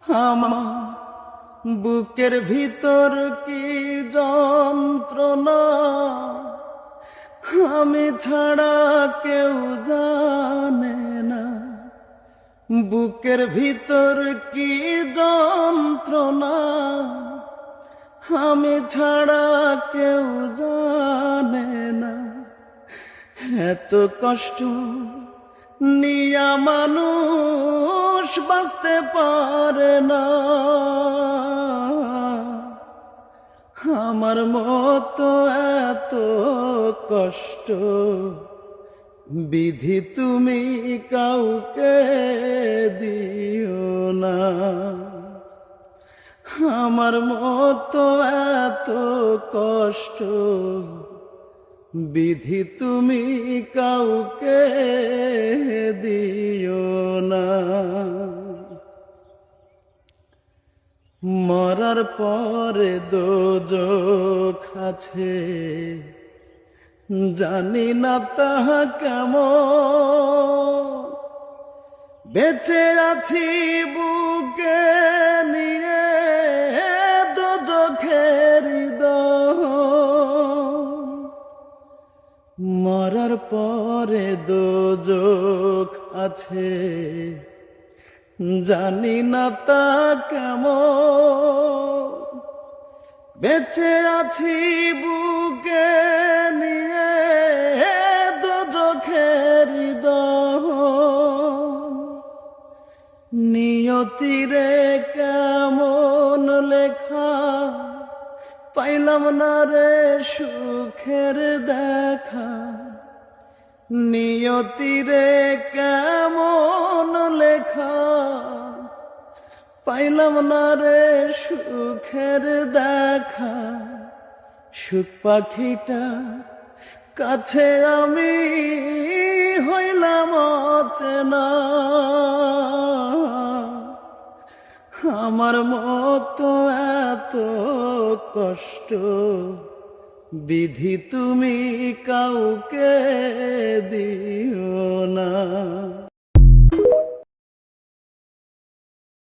আমার বুকের ভিতর কি যন্ত্রণা, আমি ছাড়া কেউ জানে না। বুকের ভিতর কি যন্ত্রণা, আমি ছাড়া কেউ জানে না। এত কষ্ট নিয়া মানুষ বাঁচতে পারে না। আমার মতো এত কষ্ট বিধি তুমি কাউকে দিও না। আমার মতো এত কষ্ট বিধি তুমি কাউকে দিও না। মরার পরে দোজখ আছে, জানি না তাহা কেমন। বেঁচে আছি বুকে নিয়ে দোজখের দহন। মরার পরে দোজখ আছে, জানি না তা কেমন। বেঁচে আছি বুকে নিয়ে দোজখের দহন। নিয়তিরে কেমন লেখা, পাইলাম না রে সুখের দেখা। নিয়তিরে কেমন লেখা, পাইলাম না রে সুখের দেখা। সুখ পাখিটা কাছে আমি হইলাম অচেনা। আমার মতো এত কষ্ট বিধি তুমি কাউকে দিও না।